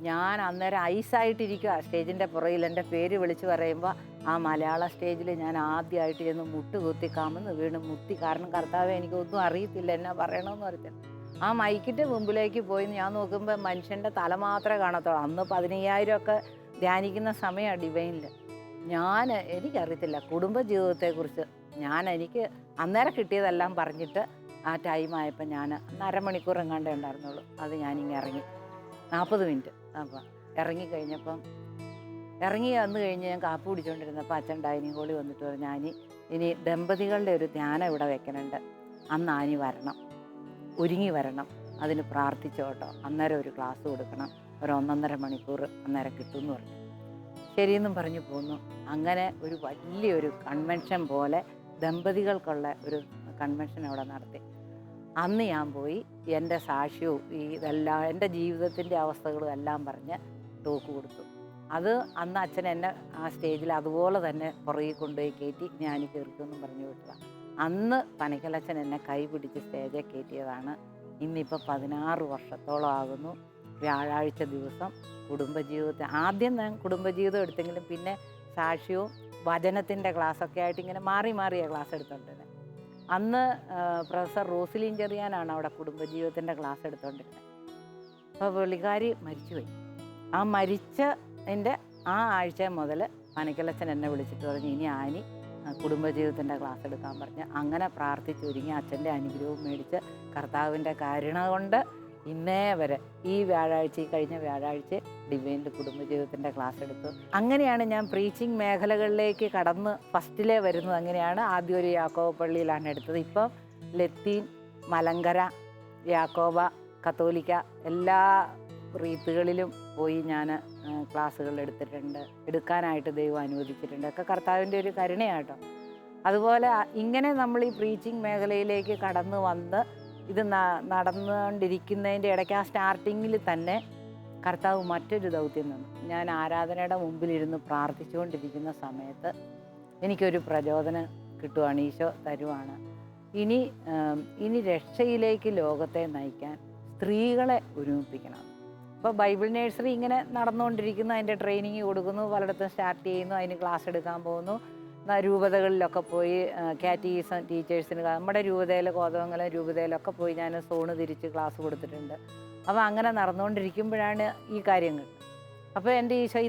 ഞാൻ അന്നേരം ഐസായിട്ടിരിക്കുക സ്റ്റേജിൻ്റെ പുറകിൽ. എൻ്റെ പേര് വിളിച്ച് പറയുമ്പോൾ ആ മലയാള സ്റ്റേജിൽ ഞാൻ ആദ്യമായിട്ട് ചെന്ന് മുട്ടുകുത്തി കമന്ന് വീണ് മുത്തി. കാരണം കർത്താവെ, എനിക്കൊന്നും അറിയത്തില്ല, എന്നാ പറയണമെന്ന് അറിയത്തില്ല. ആ മൈക്കിൻ്റെ മുമ്പിലേക്ക് പോയി ഞാൻ നോക്കുമ്പോൾ മനുഷ്യൻ്റെ തല മാത്രമേ കാണത്തുള്ളൂ. അന്ന് 15,000 ഒക്കെ ധ്യാനിക്കുന്ന സമയമാണ് ഡിവൈനിൽ. എനിക്കറിയത്തില്ല കുടുംബജീവിതത്തെക്കുറിച്ച്. എനിക്ക് അന്നേരം കിട്ടിയതെല്ലാം പറഞ്ഞിട്ട് ആ ടൈമായപ്പോൾ ഞാൻ അരമണിക്കൂർ എങ്ങാണ്ടേ ഉണ്ടായിരുന്നുള്ളൂ. അത് ഞാനിങ്ങനെ ഇറങ്ങി 40 മിനിറ്റ്. അപ്പോൾ ഇറങ്ങിക്കഴിഞ്ഞപ്പം വന്നു കഴിഞ്ഞ് ഞാൻ കാപ്പി കുടിച്ചുകൊണ്ടിരുന്നപ്പോൾ അച്ഛൻ ഡൈനിങ് ഹോളിൽ വന്നിട്ട് പറഞ്ഞു, ഇനി ദമ്പതികളുടെ ഒരു ധ്യാനം ഇവിടെ വെക്കണുണ്ട്, അന്ന് ആനി വരണം, ഒരുങ്ങി വരണം, അതിന് പ്രാർത്ഥിച്ചോട്ടോ, അന്നേരം ഒരു ക്ലാസ് കൊടുക്കണം, ഒരു 1.5 മണിക്കൂർ അന്നേരം കിട്ടുമെന്ന് പറഞ്ഞു. ശരിയെന്നും പറഞ്ഞു പോന്നു. അങ്ങനെ ഒരു വലിയൊരു കൺവെൻഷൻ പോലെ ദമ്പതികൾക്കുള്ള ഒരു കൺവെൻഷൻ അവിടെ നടത്തി. അന്ന് ഞാൻ പോയി എൻ്റെ സാക്ഷ്യവും ഇതെല്ലാം എൻ്റെ ജീവിതത്തിൻ്റെ അവസ്ഥകളും എല്ലാം പറഞ്ഞ് ടോക്ക് കൊടുത്തു. അത് അന്ന് അച്ഛൻ എന്നെ ആ സ്റ്റേജിൽ അതുപോലെ തന്നെ പുറകിൽ കൊണ്ടുപോയി കയറ്റി ഞാൻ കയറിക്കുമെന്നും പറഞ്ഞു വിട്ടതാണ്. അന്ന് പനക്കലച്ഛൻ എന്നെ കൈ പിടിച്ച് സ്റ്റേജിൽ കയറ്റിയതാണ്. ഇന്നിപ്പോൾ 16 വർഷത്തോളം ആകുന്നു. വ്യാഴാഴ്ച ദിവസം കുടുംബജീവിതത്തെ ആദ്യം ഞാൻ കുടുംബജീവിതം എടുത്തെങ്കിലും പിന്നെ സാക്ഷ്യവും വചനത്തിൻ്റെ ക്ലാസ്സൊക്കെ ആയിട്ട് ഇങ്ങനെ മാറി മാറിയാണ് ക്ലാസ് എടുത്തുകൊണ്ടിരുന്നത്. അന്ന് പ്രൊഫസർ റോസ്ലിൻ ചെറിയാനാണ് അവിടെ കുടുംബജീവിതത്തിൻ്റെ ക്ലാസ് എടുത്തുകൊണ്ടിരുന്നത്. അപ്പോൾ പുള്ളിക്കാരി മരിച്ചുപോയി. ആ മരിച്ചതിൻ്റെ ആ ആഴ്ച മുതൽ പനക്കലച്ഛൻ എന്നെ വിളിച്ചിട്ട് പറഞ്ഞു, ഇനി ആനി കുടുംബജീവിതത്തിൻ്റെ ക്ലാസ് എടുക്കാൻ പറഞ്ഞ് അങ്ങനെ പ്രാർത്ഥിച്ചൊരുങ്ങി അച്ഛൻ്റെ അനുഗ്രഹവും മേടിച്ച് കർത്താവിൻ്റെ കരുണ കൊണ്ട് ഇന്നേ വരെ ഈ കഴിഞ്ഞ വ്യാഴാഴ്ച ഡിവൈനിൽ കുടുംബജീവിതത്തിൻ്റെ ക്ലാസ് എടുത്തു. അങ്ങനെയാണ് ഞാൻ പ്രീച്ചിങ് മേഖലകളിലേക്ക് കടന്ന് ഫസ്റ്റിലേ വരുന്നത്. അങ്ങനെയാണ് ആദ്യം ഒരു യാക്കോബ പള്ളിയിലാണ് എടുത്തത്. ഇപ്പം ലത്തീൻ, മലങ്കര, യാക്കോബ, കത്തോലിക്ക എല്ലാ റീത്തുകളിലും പോയി ഞാൻ ക്ലാസ്സുകൾ എടുത്തിട്ടുണ്ട്. എടുക്കാനായിട്ട് ദൈവം അനുവദിച്ചിട്ടുണ്ട്. ഒക്കെ കർത്താവിൻ്റെ ഒരു കരുണയാട്ടോ. അതുപോലെ ഇങ്ങനെ നമ്മൾ ഈ പ്രീച്ചിങ് മേഖലയിലേക്ക് കടന്നു വന്ന് ഇത് നടന്നുകൊണ്ടിരിക്കുന്നതിൻ്റെ ഇടയ്ക്ക് ആ സ്റ്റാർട്ടിങ്ങിൽ തന്നെ കർത്താവ് മറ്റൊരു ദൗത്യം തന്നു. ഞാൻ ആരാധനയുടെ മുമ്പിലിരുന്ന് പ്രാർത്ഥിച്ചുകൊണ്ടിരിക്കുന്ന സമയത്ത് എനിക്കൊരു പ്രചോദനം കിട്ടുവാണ്, ഈശോ തരുവാണ്. ഇനി രക്ഷയിലേക്ക് ലോകത്തെ നയിക്കാൻ സ്ത്രീകളെ ഒരുമിപ്പിക്കണം. ഇപ്പോൾ ബൈബിൾ നഴ്സറി ഇങ്ങനെ നടന്നുകൊണ്ടിരിക്കുന്നു, അതിൻ്റെ ട്രെയിനിങ് കൊടുക്കുന്നു, പലയിടത്തും സ്റ്റാർട്ട് ചെയ്യുന്നു, അതിന് ക്ലാസ് എടുക്കാൻ പോകുന്നു. രൂപതകളിലൊക്കെ പോയി കാറ്റഗീസം ടീച്ചേഴ്സിന് നമ്മുടെ രൂപതയിൽ കോതമംഗലം രൂപതയിലൊക്കെ പോയി ഞാൻ സോണ് തിരിച്ച് ക്ലാസ് കൊടുത്തിട്ടുണ്ട്. അപ്പോൾ അങ്ങനെ നടന്നുകൊണ്ടിരിക്കുമ്പോഴാണ് ഈ കാര്യങ്ങൾ. അപ്പോൾ എൻ്റെ ഈശോ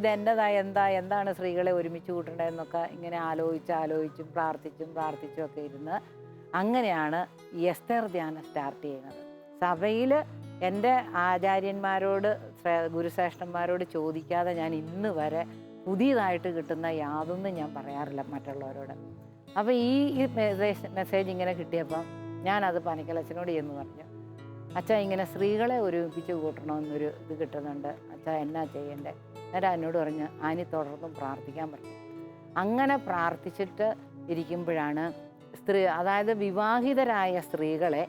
എന്താണ് സ്ത്രീകളെ ഒരുമിച്ച് കൂട്ടേണ്ടതെന്നൊക്കെ ഇങ്ങനെ ആലോചിച്ചും പ്രാർത്ഥിച്ചും ഒക്കെ ഇരുന്ന് അങ്ങനെയാണ് ഈ എസ്തർ ധ്യാനം സ്റ്റാർട്ട് ചെയ്യുന്നത്. സഭയിൽ എൻ്റെ ആചാര്യന്മാരോട് ഗുരുശ്രേഷ്ഠന്മാരോട് ചോദിക്കാതെ ഞാൻ ഇന്ന് വരെ പുതിയതായിട്ട് കിട്ടുന്ന യാതൊന്നും ഞാൻ പറയാറില്ല മറ്റുള്ളവരോട്. അപ്പോൾ ഈ മെസ്സേജ് ഇങ്ങനെ കിട്ടിയപ്പം ഞാനത് പനക്കലച്ഛനോട് ചെന്ന് പറഞ്ഞു, അച്ഛാ ഇങ്ങനെ സ്ത്രീകളെ ഒരുമിപ്പിച്ച് കൂട്ടണമെന്നൊരു ഇത് കിട്ടുന്നുണ്ട്, അച്ഛാ എന്നാ ചെയ്യണ്ടേ? എന്നിട്ട് എന്നോട് പറഞ്ഞ് ആനി തുടർന്നും പ്രാർത്ഥിക്കാൻ പറഞ്ഞു. അങ്ങനെ പ്രാർത്ഥിച്ചിട്ട് ഇരിക്കുമ്പോഴാണ് അതായത് വിവാഹിതരായ സ്ത്രീകളെ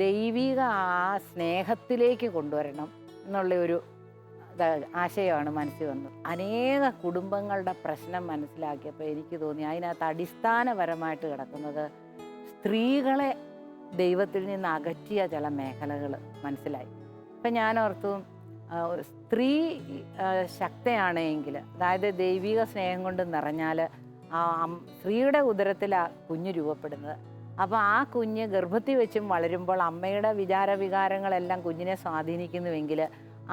ദൈവിക ആ സ്നേഹത്തിലേക്ക് കൊണ്ടുവരണം എന്നുള്ള ഒരു ആശയമാണ് മനസ്സിൽ വന്നത്. അനേക കുടുംബങ്ങളുടെ പ്രശ്നം മനസ്സിലാക്കിയപ്പോൾ എനിക്ക് തോന്നി അതിനകത്ത് അടിസ്ഥാനപരമായിട്ട് കിടക്കുന്നത് സ്ത്രീകളെ ദൈവത്തിൽ നിന്ന് അകറ്റിയ ചില മേഖലകൾ മനസ്സിലായി. ഇപ്പം ഞാൻ ഓർത്തു, സ്ത്രീ ശക്തയാണെങ്കിൽ, അതായത് ദൈവിക സ്നേഹം കൊണ്ട് നിറഞ്ഞാൽ സ്ത്രീയുടെ ഉദരത്തിലാണ് കുഞ്ഞ് രൂപപ്പെടുന്നത്. അപ്പോൾ ആ കുഞ്ഞ് ഗർഭത്തിൽ വെച്ചും വളരുമ്പോൾ അമ്മയുടെ വികാരങ്ങളെല്ലാം കുഞ്ഞിനെ സ്വാധീനിക്കുന്നുവെങ്കിൽ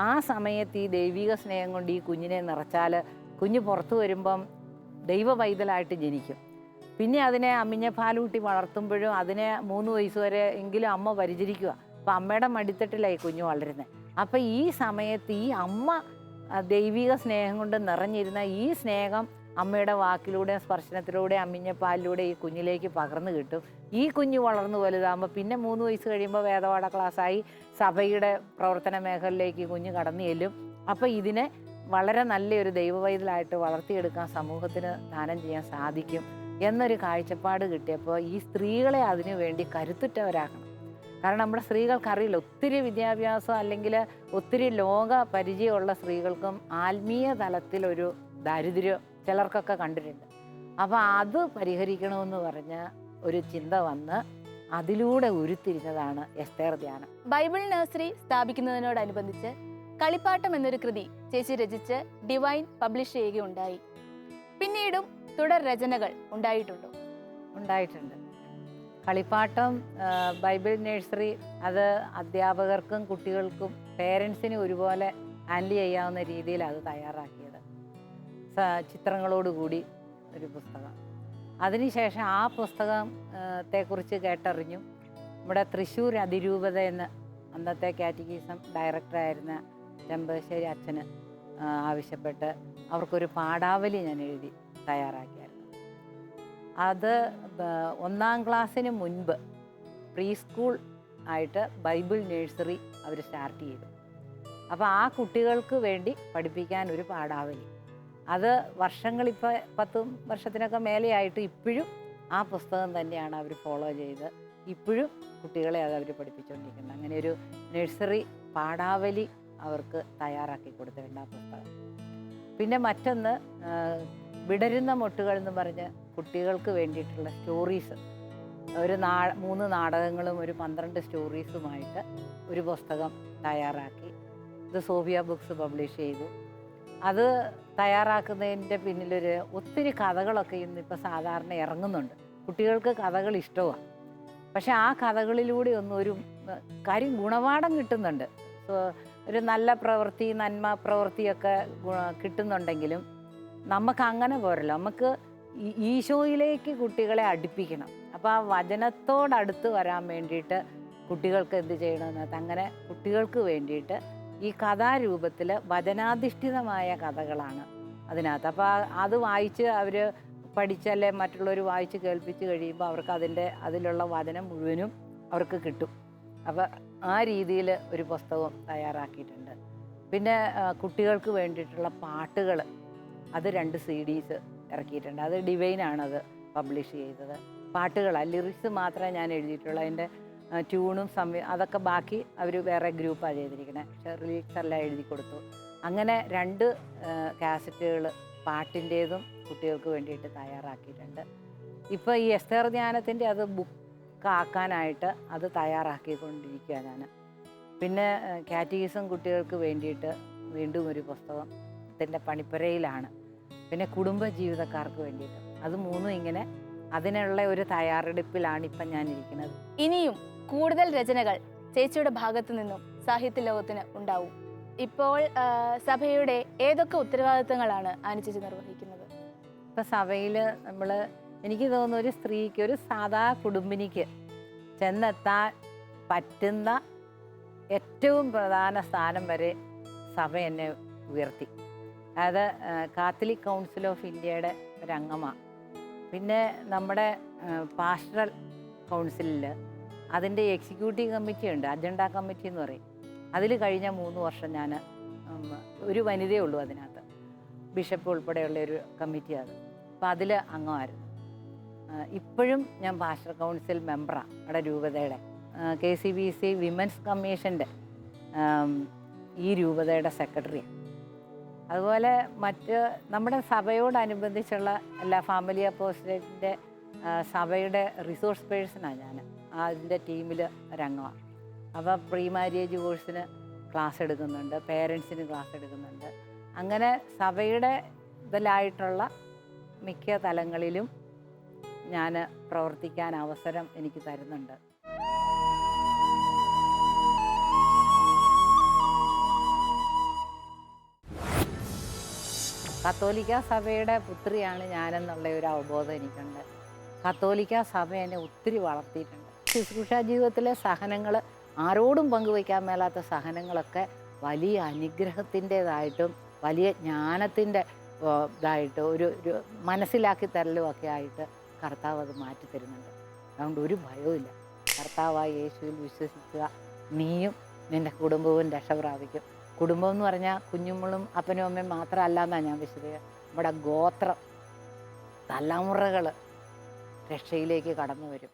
ആ സമയത്ത് ഈ ദൈവിക സ്നേഹം കൊണ്ട് ഈ കുഞ്ഞിനെ നിറച്ചാൽ കുഞ്ഞ് പുറത്തു വരുമ്പം ദൈവ പൈതലായിട്ട് ജനിക്കും. പിന്നെ അതിനെ അമ്മിഞ്ഞ പാലൂട്ടി വളർത്തുമ്പോഴും അതിനെ 3 വയസ്സ് വരെ എങ്കിലും അമ്മ പരിചരിക്കുക. അപ്പോൾ അമ്മയുടെ മടിത്തട്ടിലായി കുഞ്ഞ് വളരുന്നത്. അപ്പോൾ ഈ സമയത്ത് ഈ അമ്മ ദൈവിക സ്നേഹം കൊണ്ട് നിറഞ്ഞിരുന്ന ഈ സ്നേഹം അമ്മയുടെ വാക്കിലൂടെ സ്പർശനത്തിലൂടെ അമ്മിഞ്ഞപ്പാലിലൂടെ ഈ കുഞ്ഞിലേക്ക് പകർന്നു കിട്ടും. ഈ കുഞ്ഞ് വളർന്നു വലുതാകുമ്പോൾ പിന്നെ 3 വയസ്സ് കഴിയുമ്പോൾ വേദപാഠ ക്ലാസ്സായി സഭയുടെ പ്രവർത്തന മേഖലയിലേക്ക് കുഞ്ഞ് കടന്നു ചെല്ലും. അപ്പോൾ ഇതിനെ വളരെ നല്ലൊരു ദൈവവൈതലായിട്ട് വളർത്തിയെടുക്കാൻ സമൂഹത്തിന് ദാനം ചെയ്യാൻ സാധിക്കും എന്നൊരു കാഴ്ചപ്പാട് കിട്ടിയപ്പോൾ ഈ സ്ത്രീകളെ അതിനു വേണ്ടി കരുത്തുറ്റവരാക്കണം. കാരണം നമ്മുടെ സ്ത്രീകൾക്കറിയില്ല, ഒത്തിരി വിദ്യാഭ്യാസം അല്ലെങ്കിൽ ഒത്തിരി ലോക പരിചയമുള്ള സ്ത്രീകൾക്കും ആത്മീയ തലത്തിലൊരു ദാരിദ്ര്യം ചിലർക്കൊക്കെ കണ്ടിട്ടുണ്ട്. അപ്പോൾ അത് പരിഹരിക്കണമെന്ന് പറഞ്ഞ ഒരു ചിന്ത വന്ന് അതിലൂടെ ഉരുത്തിരിഞ്ഞതാണ് എസ്തർ ധ്യാനം. ബൈബിൾ നഴ്സറി സ്ഥാപിക്കുന്നതിനോടനുബന്ധിച്ച് കളിപ്പാട്ടം എന്നൊരു കൃതി ചേച്ചി രചിച്ച് ഡിവൈൻ പബ്ലിഷ് ചെയ്യുകയുണ്ടായി. പിന്നീടും തുടർ രചനകൾ ഉണ്ടായിട്ടുണ്ടോ? ഉണ്ടായിട്ടുണ്ട്. കളിപ്പാട്ടം ബൈബിൾ നഴ്സറി അത് അധ്യാപകർക്കും കുട്ടികൾക്കും പേരൻസിനും ഒരുപോലെ ഹാൻഡിൽ ചെയ്യാവുന്ന രീതിയിൽ അത് തയ്യാറാക്കിയത്, ചിത്രങ്ങളോടുകൂടി ഒരു പുസ്തകം. അതിനുശേഷം ആ പുസ്തകത്തെക്കുറിച്ച് കേട്ടറിഞ്ഞു നമ്മുടെ തൃശ്ശൂർ അതിരൂപത എന്ന് അന്നത്തെ കാറ്റഗീസം ഡയറക്ടറായിരുന്ന ചെമ്പശ്ശേരി അച്ഛന് ആവശ്യപ്പെട്ട് അവർക്കൊരു പാഠാവലി ഞാൻ എഴുതി തയ്യാറാക്കിയായിരുന്നു. അത് 1ാം ക്ലാസ്സിന് മുൻപ് പ്രീ സ്കൂൾ ആയിട്ട് ബൈബിൾ നഴ്സറി അവർ സ്റ്റാർട്ട് ചെയ്തു. അപ്പോൾ ആ കുട്ടികൾക്ക് വേണ്ടി പഠിപ്പിക്കാൻ ഒരു പാഠാവലി, അത് വർഷങ്ങളിപ്പോൾ 10 വർഷത്തിനൊക്കെ മേലെയായിട്ട് ഇപ്പോഴും ആ പുസ്തകം തന്നെയാണ് അവർ ഫോളോ ചെയ്ത് ഇപ്പോഴും കുട്ടികളെ അത് അവർ പഠിപ്പിച്ചുകൊണ്ടിരിക്കുന്നത്. അങ്ങനെ ഒരു നഴ്സറി പാഠാവലി അവർക്ക് തയ്യാറാക്കി കൊടുത്തിട്ടുണ്ട് ആ പുസ്തകം. പിന്നെ മറ്റൊന്ന് വിടരുന്ന മൊട്ടുകൾ എന്ന് പറഞ്ഞ് കുട്ടികൾക്ക് വേണ്ടിയിട്ടുള്ള സ്റ്റോറീസ്, ഒരു 3 നാടകങ്ങളും ഒരു 12 സ്റ്റോറീസുമായിട്ട് ഒരു പുസ്തകം തയ്യാറാക്കി. ഇത് സോഫിയ ബുക്സ് പബ്ലിഷ് ചെയ്തു. അത് തയ്യാറാക്കുന്നതിൻ്റെ പിന്നിലൊരു ഒത്തിരി കഥകളൊക്കെ ഇന്നിപ്പോൾ സാധാരണ ഇറങ്ങുന്നുണ്ട്. കുട്ടികൾക്ക് കഥകൾ ഇഷ്ടമാണ്. പക്ഷെ ആ കഥകളിലൂടെ ഒന്നും ഒരു കാര്യം ഗുണപാഠം കിട്ടുന്നുണ്ട്. ഒരു നല്ല പ്രവൃത്തി, നന്മ പ്രവൃത്തിയൊക്കെ കിട്ടുന്നുണ്ടെങ്കിലും നമുക്ക് അങ്ങനെ പോരല്ലോ. നമുക്ക് ഈശോയിലേക്ക് കുട്ടികളെ അടുപ്പിക്കണം. അപ്പോൾ ആ വചനത്തോടടുത്ത് വരാൻ വേണ്ടിയിട്ട് കുട്ടികൾക്ക് എന്ത് ചെയ്യണമെന്നത്, അങ്ങനെ കുട്ടികൾക്ക് വേണ്ടിയിട്ട് ഈ കഥാരൂപത്തിൽ വചനാധിഷ്ഠിതമായ കഥകളാണ് അതിനകത്ത്. അപ്പോൾ അത് വായിച്ച് അവർ പഠിച്ചല്ലേ മറ്റുള്ളവർ വായിച്ച് കേൾപ്പിച്ച് കഴിയുമ്പോൾ അവർക്ക് അതിലുള്ള വചനം മുഴുവനും അവർക്ക് കിട്ടും. അപ്പോൾ ആ രീതിയിൽ ഒരു പുസ്തകം തയ്യാറാക്കിയിട്ടുണ്ട്. പിന്നെ കുട്ടികൾക്ക് വേണ്ടിയിട്ടുള്ള പാട്ടുകൾ, അത് 2 CDs ഇറക്കിയിട്ടുണ്ട്. അത് ഡിവൈനാണത് പബ്ലിഷ് ചെയ്തത്. പാട്ടുകളാണ്, ലിറിക്സ് മാത്രമേ ഞാൻ എഴുതിയിട്ടുള്ളൂ. അതിൻ്റെ ട്യൂണും അതൊക്കെ ബാക്കി അവർ വേറെ ഗ്രൂപ്പാണ് ചെയ്തിരിക്കുന്നത്. പക്ഷേ ലിറിക്സ് എല്ലാം എഴുതി കൊടുത്തു. അങ്ങനെ 2 കാസറ്റുകൾ പാട്ടിൻ്റേതും കുട്ടികൾക്ക് വേണ്ടിയിട്ട് തയ്യാറാക്കിയിട്ടുണ്ട്. ഇപ്പോൾ ഈ എസ്തർ ധ്യാനത്തിൻ്റെ അത് ബുക്കാക്കാനായിട്ട് അത് തയ്യാറാക്കിക്കൊണ്ടിരിക്കുക ഞാൻ. പിന്നെ കാറ്റഗിസം കുട്ടികൾക്ക് വേണ്ടിയിട്ട് വീണ്ടും ഒരു പുസ്തകത്തിൻ്റെ പണിപ്പുരയിലാണ്. പിന്നെ കുടുംബ ജീവിതക്കാർക്ക് വേണ്ടിയിട്ട് അത് 3 ഇങ്ങനെ അതിനുള്ള ഒരു തയ്യാറെടുപ്പിലാണ് ഇപ്പം ഞാനിരിക്കുന്നത്. ഇനിയും കൂടുതൽ രചനകൾ ചേച്ചിയുടെ ഭാഗത്തു നിന്നും സാഹിത്യ ലോകത്തിന് ഉണ്ടാവും. ഇപ്പോൾ സഭയുടെ ഏതൊക്കെ ഉത്തരവാദിത്തങ്ങളാണ് ആനി ചേച്ചി നിർവഹിക്കുന്നത്? ഇപ്പം സഭയിൽ എനിക്ക് തോന്നുന്നു ഒരു സ്ത്രീക്ക്, ഒരു സാധാ കുടുംബിനിക്ക് ചെന്നെത്താൻ പറ്റുന്ന ഏറ്റവും പ്രധാന സ്ഥാനം വരെ സഭ എന്നെ ഉയർത്തി. അതായത് കാത്തലിക് കൗൺസിൽ ഓഫ് ഇന്ത്യയുടെ ഒരംഗമാണ്. പിന്നെ നമ്മുടെ പാസ്റ്ററൽ കൗൺസിലിൽ അതിൻ്റെ എക്സിക്യൂട്ടീവ് കമ്മിറ്റി ഉണ്ട്, അജണ്ട കമ്മിറ്റി എന്ന് പറയും. അതിൽ കഴിഞ്ഞ 3 വർഷം ഞാൻ ഒരു വനിതയേ ഉള്ളൂ അതിനകത്ത്, ബിഷപ്പ് ഉൾപ്പെടെയുള്ള ഒരു കമ്മിറ്റി അത്. അപ്പോൾ അതിൽ അംഗമായിരുന്നു. ഇപ്പോഴും ഞാൻ പാസ്റ്റർ കൗൺസിൽ മെമ്പറാണ് അവിടെ രൂപതയുടെ. KCBC വിമൻസ് കമ്മീഷൻ്റെ ഈ രൂപതയുടെ സെക്രട്ടറിയാണ്. അതുപോലെ മറ്റ് നമ്മുടെ സഭയോടനുബന്ധിച്ചുള്ള എല്ലാ ഫാമിലി അപ്പോസ്റ്റലേറ്റിൻ്റെ സഭയുടെ റിസോഴ്സ് പേഴ്സണാണ് ഞാൻ. അതിൻ്റെ ടീമിൽ ഒരംഗമാണ്. അപ്പോൾ പ്രീ മാരേജ് കോഴ്സിന് ക്ലാസ് എടുക്കുന്നുണ്ട്, പേരൻസിന് ക്ലാസ് എടുക്കുന്നുണ്ട്. അങ്ങനെ സഭയുടെ ഇതിലായിട്ടുള്ള മിക്ക തലങ്ങളിലും ഞാൻ പ്രവർത്തിക്കാൻ അവസരം എനിക്ക് തരുന്നുണ്ട്. കത്തോലിക്ക സഭയുടെ പുത്രിയാണ് ഞാനെന്നുള്ള ഒരു അവബോധം എനിക്കുണ്ട്. കത്തോലിക്ക സഭ എന്നെ ഒത്തിരി വളർത്തിയിട്ടുണ്ട്. ശുശ്രൂഷ ജീവിതത്തിലെ സഹനങ്ങൾ, ആരോടും പങ്കുവയ്ക്കാൻ മേലാത്ത സഹനങ്ങളൊക്കെ വലിയ അനുഗ്രഹത്തിൻ്റേതായിട്ടും വലിയ ജ്ഞാനത്തിൻ്റെ ഇതായിട്ട് ഒരു മനസ്സിലാക്കി തരലുമൊക്കെ ആയിട്ട് കർത്താവ് അത് മാറ്റിത്തരുന്നുണ്ട്. അതുകൊണ്ട് ഒരു ഭയവുമില്ല. കർത്താവായ യേശുവിൽ വിശ്വസിക്കുക, നീയും നിൻ്റെ കുടുംബവും രക്ഷ പ്രാപിക്കും. കുടുംബം എന്ന് പറഞ്ഞാൽ കുഞ്ഞുങ്ങളും അപ്പനും അമ്മയും മാത്രമല്ല എന്നാണ് ഞാൻ വിശ്വസിക്കുക. നമ്മുടെ ഗോത്രം, തലമുറകൾ രക്ഷയിലേക്ക് കടന്നു വരും.